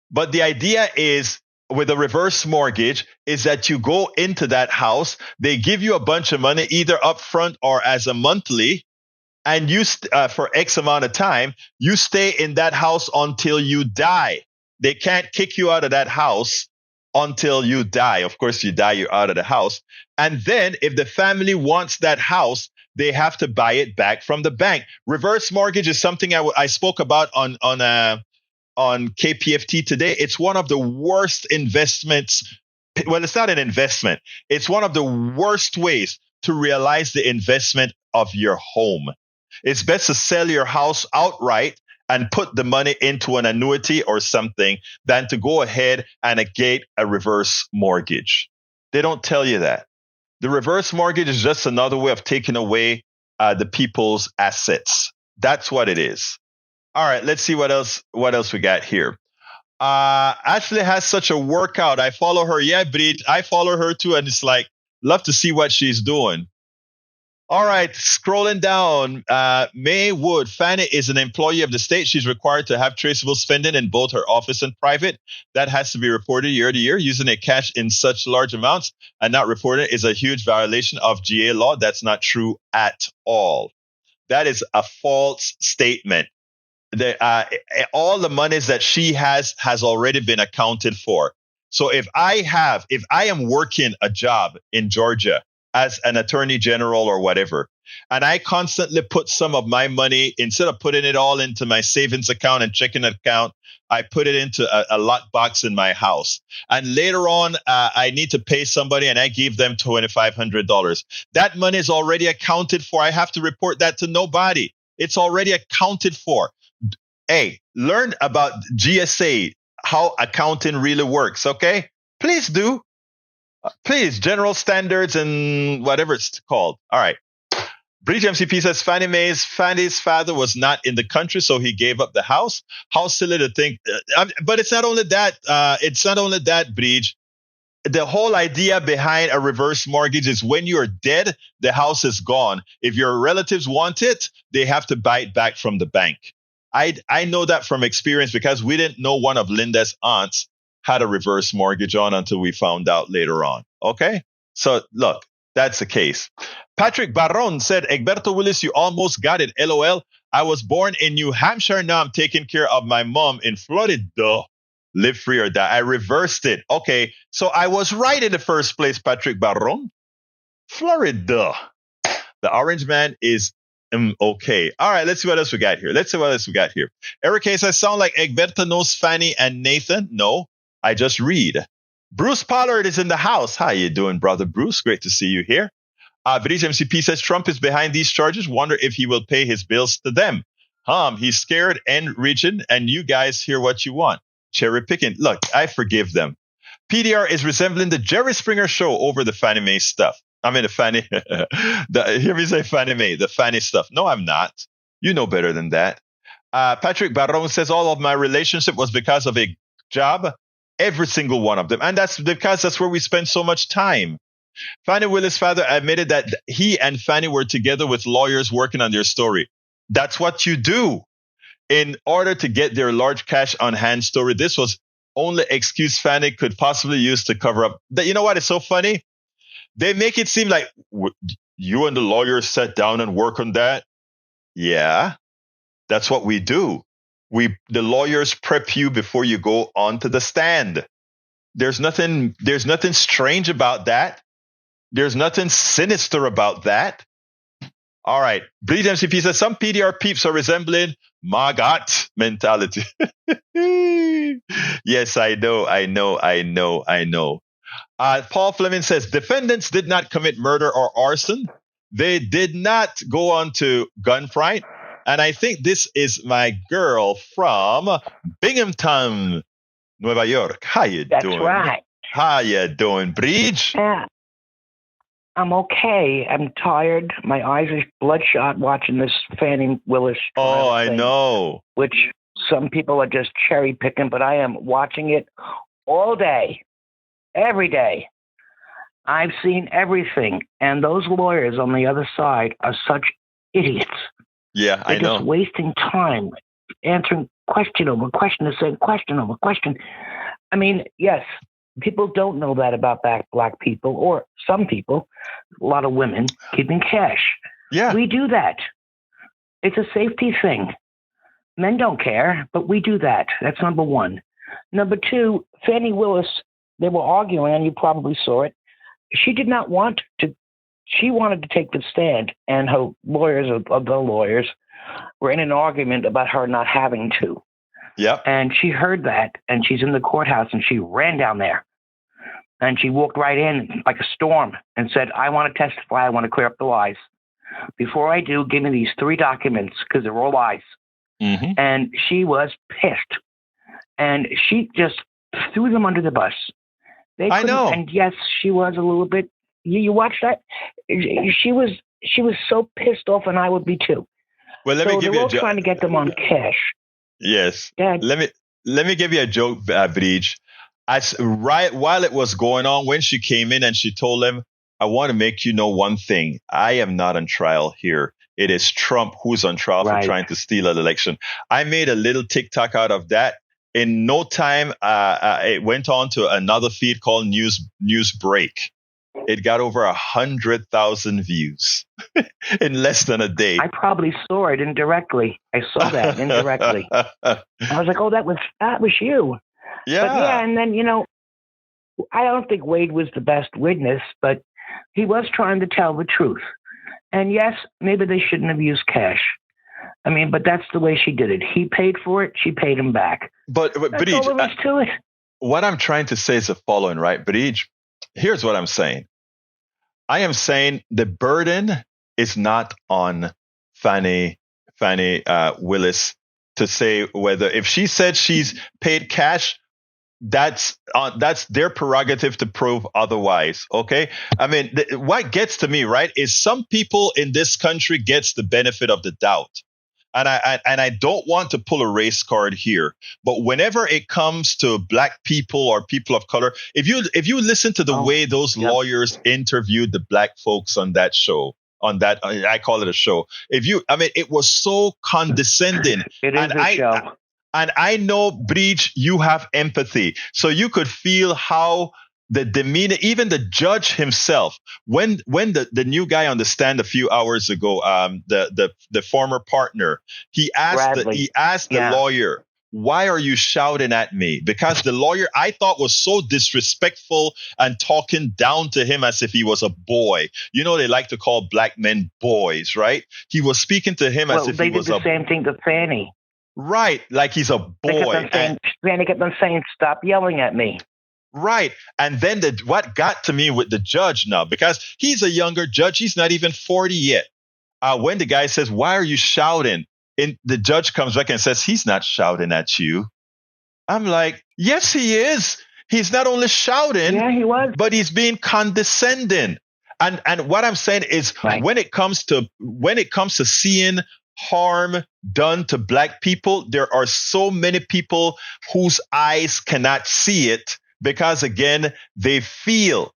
But the idea is with a reverse mortgage is that you go into that house, they give you a bunch of money either upfront or as a monthly. And you, for X amount of time, you stay in that house until you die. They can't kick you out of that house until you die. Of course, you die, you're out of the house. And then if the family wants that house, they have to buy it back from the bank. Reverse mortgage is something I spoke about on KPFT today. It's one of the worst investments. Well, it's not an investment. It's one of the worst ways to realize the investment of your home. It's best to sell your house outright and put the money into an annuity or something than to go ahead and negate a reverse mortgage. They don't tell you that. The reverse mortgage is just another way of taking away the people's assets. That's what it is. All right, let's see what else we got here. Ashley has such a workout. I follow her. Yeah, Brit, I follow her too. And it's like, love to see what she's doing. All right, scrolling down, May Wood. Fanny is an employee of the state. She's required to have traceable spending in both her office and private. That has to be reported year to year. Using a cash in such large amounts and not reporting is a huge violation of GA law. That's not true at all. That is a false statement. All the monies that she has already been accounted for. So if I am working a job in Georgia as an attorney general or whatever, and I constantly put some of my money, instead of putting it all into my savings account and checking account, I put it into a lockbox in my house. And later on, I need to pay somebody and I give them $2,500. That money is already accounted for. I have to report that to nobody. It's already accounted for. Hey, learn about GSA, how accounting really works, okay? Please do. Please, general standards and whatever it's called. All right. British MCP says Fanny's father was not in the country, so he gave up the house. How silly to think. But it's not only that. Bridge. The whole idea behind a reverse mortgage is when you're dead, the house is gone. If your relatives want it, they have to buy it back from the bank. I know that from experience because we didn't know one of Linda's aunts had a reverse mortgage on until we found out later on. Okay? So look, that's the case. Patrick Barron said, Egberto Willis, you almost got it. LOL. I was born in New Hampshire. Now I'm taking care of my mom in Florida. Live free or die. I reversed it. Okay. So I was right in the first place, Patrick Barron. Florida. The orange man is okay. All right. Let's see what else we got here. Eric Hayes, I sound like Egberto knows Fanny and Nathan. No. I just read. Bruce Pollard is in the house. How you doing, brother Bruce? Great to see you here. British MCP says Trump is behind these charges. Wonder if he will pay his bills to them. He's scared and reaching, and you guys hear what you want. Cherry picking. Look, I forgive them. PDR is resembling the Jerry Springer show over the Fannie Mae stuff. I mean, the Fannie, hear me say Fannie Mae, the Fannie stuff. No, I'm not. You know better than that. Patrick Barron says all of my relationship was because of a job, every single one of them. And that's because that's where we spend so much time. Fannie Willis' father admitted that he and Fannie were together with lawyers working on their story. That's what you do in order to get their large cash on hand story. This was only excuse Fannie could possibly use to cover up. You know what is so funny? They make it seem like you and the lawyers sat down and work on that. Yeah, that's what we do. The lawyers prep you before you go onto the stand. There's nothing strange about that. There's nothing sinister about that. All right. Bleed MCP says some PDR peeps are resembling Magat mentality. Yes, I know. Paul Fleming says defendants did not commit murder or arson. They did not go on to gunfight. And I think this is my girl from Binghamton, Nueva York. How you doing? That's right. How you doing, Breach? Yeah. I'm okay. I'm tired. My eyes are bloodshot watching this Fannie Willis. Oh, I thing, know. Which some people are just cherry picking, but I am watching it all day, every day. I've seen everything. And those lawyers on the other side are such idiots. Yeah, They're I know. just wasting time answering question over question, the same question over question. I mean, yes, people don't know that about black people, or some people, a lot of women, keeping cash. Yeah. We do that. It's a safety thing. Men don't care, but we do that. That's number one. Number two, Fannie Willis, they were arguing, and you probably saw it. She did not want to. She wanted to take the stand, and her lawyers, of the lawyers, were in an argument about her not having to. Yep. And she heard that, and she's in the courthouse, and she ran down there. And she walked right in like a storm and said, I want to testify. I want to clear up the lies. Before I do, give me these 3 documents, because they're all lies. Mm-hmm. And she was pissed. And she just threw them under the bus. I know. And yes, she was a little bit. You watched that? She was so pissed off, and I would be too. Well, let me give they're you all a joke. trying to get them on cash. Yes. Dad. Let me give you a joke, Breach. Right while it was going on, when she came in and she told him, I want to make you know one thing. I am not on trial here. It is Trump who's on trial for trying to steal an election. I made a little TikTok out of that. In no time, it went on to another feed called News Break. It got over 100,000 views in less than a day. I probably saw it indirectly. I saw that indirectly. I was like, oh, that was you. Yeah. But yeah, and then, I don't think Wade was the best witness, but he was trying to tell the truth. And yes, maybe they shouldn't have used cash. I mean, but that's the way she did it. He paid for it. She paid him back. But that's all there is to it. What I'm trying to say is the following, right? Breach, here's what I'm saying. I am saying the burden is not on Fannie Willis to say whether, if she said she's paid cash, that's their prerogative to prove otherwise. Okay. I mean, what gets to me, right, is some people in this country gets the benefit of the doubt. And I don't want to pull a race card here, but whenever it comes to black people or people of color, if you listen to the way those lawyers interviewed the black folks on that show, I call it a show. It was so condescending. It is a show. And I know, Breach, you have empathy, so you could feel how the demeanor, even the judge himself, when the new guy on the stand a few hours ago, the former partner, he asked the lawyer, why are you shouting at me? Because the lawyer, I thought, was so disrespectful and talking down to him as if he was a boy. They like to call black men boys, right? He was speaking to him as if he was they did the same thing to Fannie. Right, like he's a boy. Fannie kept on saying, stop yelling at me. Right. And then what got to me with the judge now, because he's a younger judge, he's not even 40 yet. When the guy says, why are you shouting? And the judge comes back and says, he's not shouting at you. I'm like, yes, he is. He's not only shouting, Yeah, he was. but he's being condescending. And what I'm saying is, Right. when it comes to seeing harm done to black people, there are so many people whose eyes cannot see it because, again, they feel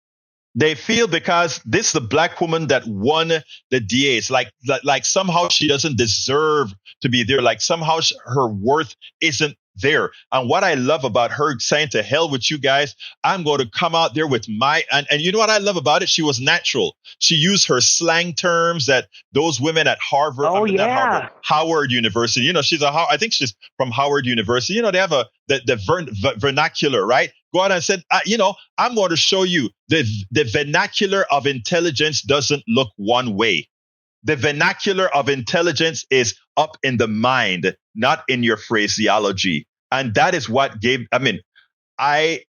because this is the black woman that won the DA. It's like somehow she doesn't deserve to be there. Like somehow her worth isn't there. And what I love about her saying, to hell with you guys, I'm going to come out there with and you know what I love about it? She was natural. She used her slang terms that those women at Harvard, Howard University, I think she's from Howard University. They have the vernacular, right? Go out and said, I'm going to show you the vernacular of intelligence doesn't look one way. The vernacular of intelligence is up in the mind, not in your phraseology. And that is what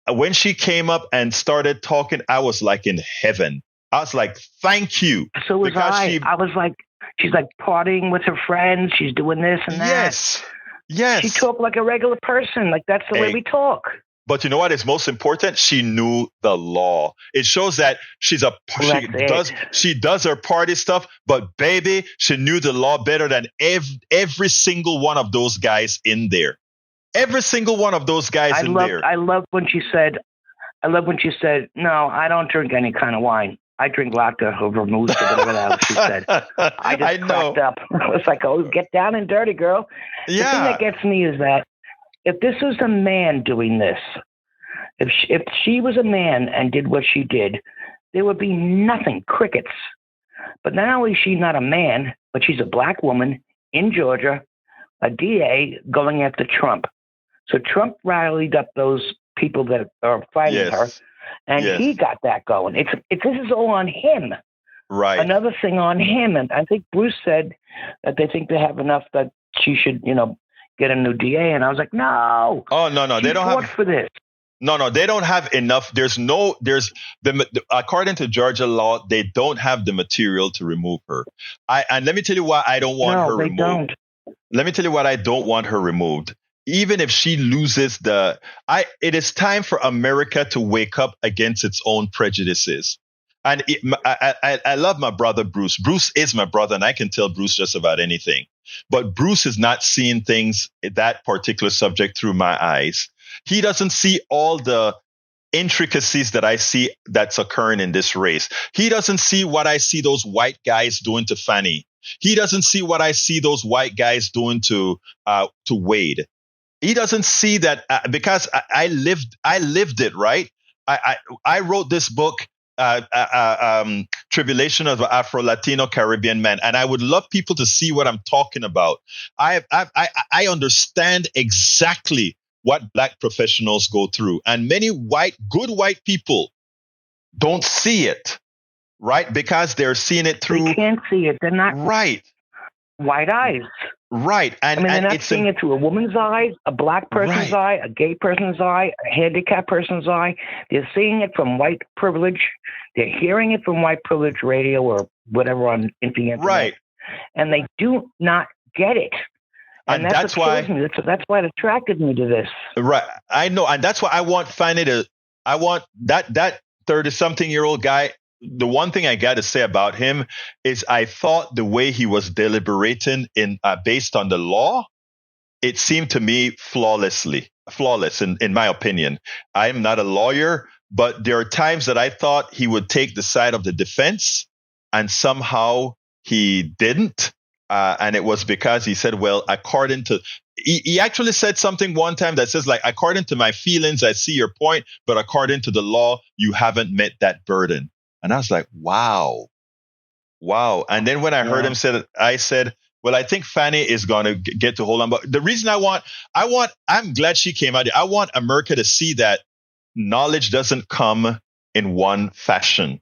when she came up and started talking, I was like in heaven. I was like, thank you. So was I. I was like, she's like partying with her friends. She's doing this and that. Yes. She talked like a regular person. Like, that's the way we talk. But you know what is most important? She knew the law. It shows that she does her party stuff, but baby, she knew the law better than every single one of those guys in there. Every single one of those guys there. I love when she said, no, I don't drink any kind of wine. I drink vodka or vermouth or whatever else she said. I just cracked up. I was like, oh, get down and dirty, girl. Yeah. The thing that gets me is that if this was a man doing this, if she was a man and did what she did, there would be nothing, crickets. But not only is she not a man, but she's a black woman in Georgia, a DA going after Trump. So Trump rallied up those people that are fighting her, and he got that going. This is all on him. Right. Another thing on him. And I think Bruce said that they think they have enough that she should, get a new DA. And I was like, no. Oh, no. They don't have for this. No, they don't have enough. According to Georgia law, they don't have the material to remove her. And let me tell you why I don't want her removed. Don't. Let me tell you what I don't want her removed. Even if she loses it is time for America to wake up against its own prejudices. And I love my brother, Bruce. Bruce is my brother, and I can tell Bruce just about anything. But Bruce is not seeing things, that particular subject, through my eyes. He doesn't see all the intricacies that I see that's occurring in this race. He doesn't see what I see those white guys doing to Fannie. He doesn't see what I see those white guys doing to Wade. He doesn't see that because I lived it, right? I wrote this book, Tribulation of the Afro-Latino Caribbean Man, and I would love people to see what I'm talking about. I understand exactly what black professionals go through, and many good white people don't see it, right? Because they're seeing it through. They can't see it. They're not right. White eyes. Right. And they're not seeing it through a woman's eyes, a black person's eye, a gay person's eye, a handicapped person's eye. They're seeing it from white privilege. They're hearing it from white privilege radio or whatever on the internet. Right. And they do not get it. And that's why that's why it attracted me to this. Right. I know. And that's why I want that 30-something-year-old guy. The one thing I got to say about him is I thought the way he was deliberating based on the law, it seemed to me flawless in my opinion. I am not a lawyer, but there are times that I thought he would take the side of the defense, and somehow he didn't. And it was because he said, well, according to, he actually said something one time that says, like, according to my feelings, I see your point, but according to the law, you haven't met that burden. And I was like, wow. And then when I heard him say that, I said, well, I think Fannie is going to get to hold on. But the reason I'm glad she came out. I want America to see that knowledge doesn't come in one fashion,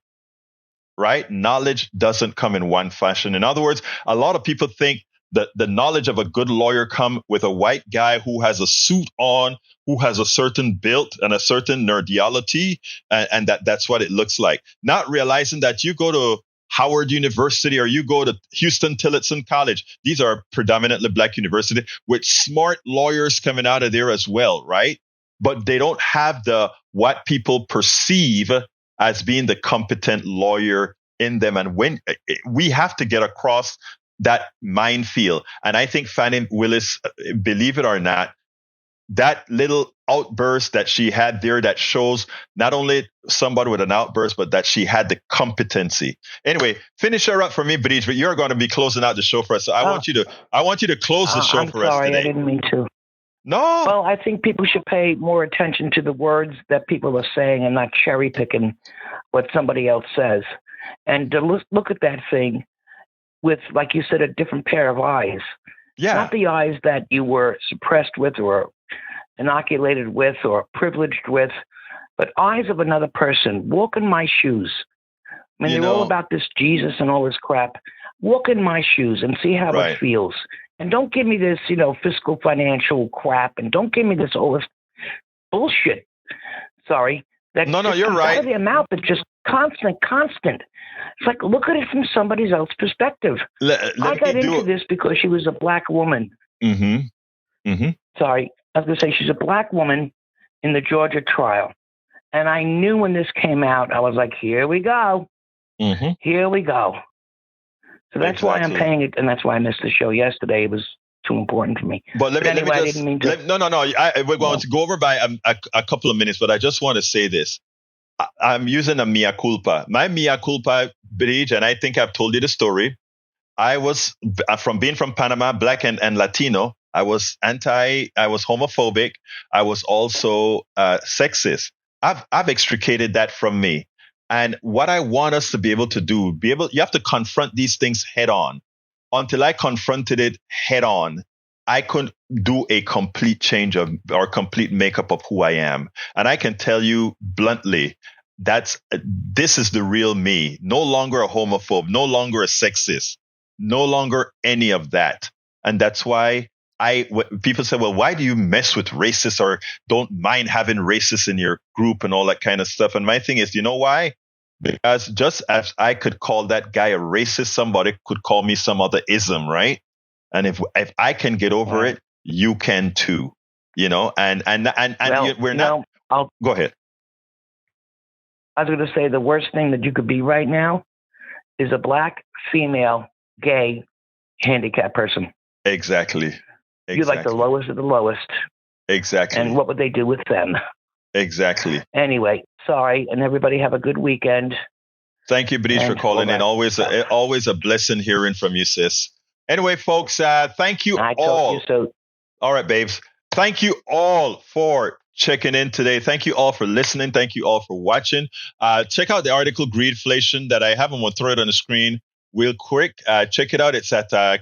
right? Knowledge doesn't come in one fashion. In other words, a lot of people think that the knowledge of a good lawyer come with a white guy who has a suit on, who has a certain build and a certain nerdiality, and that's what it looks like. Not realizing that you go to Howard University or you go to Houston Tillotson College. These are predominantly black universities with smart lawyers coming out of there as well, right? but they don't have the what people perceive as being the competent lawyer in them. And when we have to get across that minefield. And I think Fannie Willis, believe it or not, that little outburst that she had there that shows not only somebody with an outburst, but that she had the competency. Anyway, finish her up for me, Bridge, but you're going to be closing out the show for us. So I want you to close the show I'm for us sorry, today. I didn't mean to. No. Well, I think people should pay more attention to the words that people are saying and not cherry picking what somebody else says. And to look at that thing with, like you said, a different pair of eyes. Yeah. Not the eyes that you were suppressed with or inoculated with or privileged with, but eyes of another person. Walk in my shoes. I mean, they're all about this Jesus and all this crap. Walk in my shoes and see how it feels. And don't give me this, fiscal financial crap. And don't give me all this bullshit. Sorry. That no, you're right. Out of their mouth, it's just constant. It's like, look at it from somebody else's perspective. I got into this because she was a black woman. Mm-hmm. Mm-hmm. Sorry. I was going to say she's a black woman in the Georgia trial. And I knew when this came out, I was like, here we go. Mm-hmm. Here we go. So that's why I'm paying it. And that's why I missed the show yesterday. It was too important for me. But let me I just, didn't mean to. No. We're going to go over by a couple of minutes, but I just want to say this. I'm using a mea culpa. My mea culpa, Bridge, and I think I've told you the story. I was, from being from Panama, black and Latino, I was homophobic. I was also sexist. I've extricated that from me. And what I want us to be able to do, you have to confront these things head on. Until I confronted it head on, I couldn't do a complete change or complete makeup of who I am. And I can tell you bluntly, this is the real me. No longer a homophobe, no longer a sexist, no longer any of that. And that's why people say, well, why do you mess with racists or don't mind having racists in your group and all that kind of stuff? And my thing is, you know why? Because just as I could call that guy a racist, somebody could call me some other ism, right? And if I can get over it, you can too, and we're not. Go ahead. I was going to say the worst thing that you could be right now is a black, female, gay, handicapped person. Exactly. You're like the lowest of the lowest. Exactly. And what would they do with them? Exactly. Anyway, sorry, and everybody have a good weekend. Thank you, Bridge, for calling in. Always a blessing hearing from you, sis. Anyway, folks, thank you all. Told you so. All right, babes. Thank you all for checking in today. Thank you all for listening. Thank you all for watching. Check out the article Greedflation that I have. I'm going to throw it on the screen real quick. Check it out. It's at the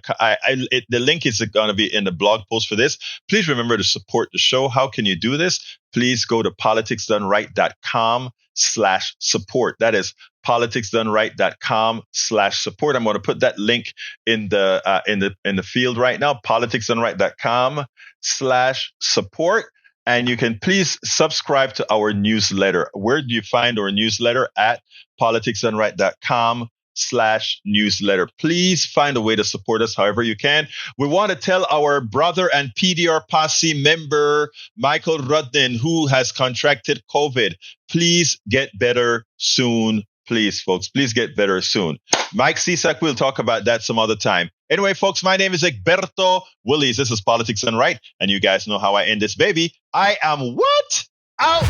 link is going to be in the blog post for this. Please remember to support the show. How can you do this? Please go to politicsdoneright.com/support. That is politicsdoneright.com/support. I'm going to put that link in the field right now. politicsdoneright.com/support. And you can please subscribe to our newsletter. Where do you find our newsletter? At politicsdoneright.com/newsletter. Please find a way to support us however you can. We want to tell our brother and PDR Posse member, Michael Rudden, who has contracted COVID, please get better soon. Please, folks, please get better soon. Mike Cisak, we'll talk about that some other time. Anyway, folks, my name is Egberto Willies. This is Politics Done Right, and you guys know how I end this baby. I am what? Out!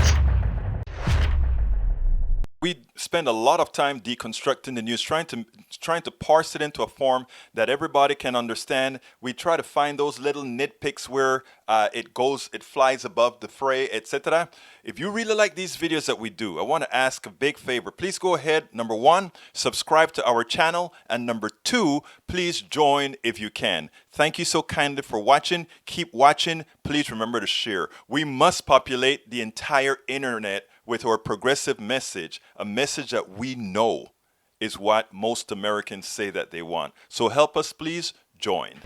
We spend a lot of time deconstructing the news, trying to parse it into a form that everybody can understand. We try to find those little nitpicks where it flies above the fray, etc. If you really like these videos that we do, I want to ask a big favor. Please go ahead. Number 1, subscribe to our channel. And number 2, please join if you can. Thank you so kindly for watching. Keep watching. Please remember to share. We must populate the entire internet with our progressive message, a message that we know is what most Americans say that they want. So help us, please join.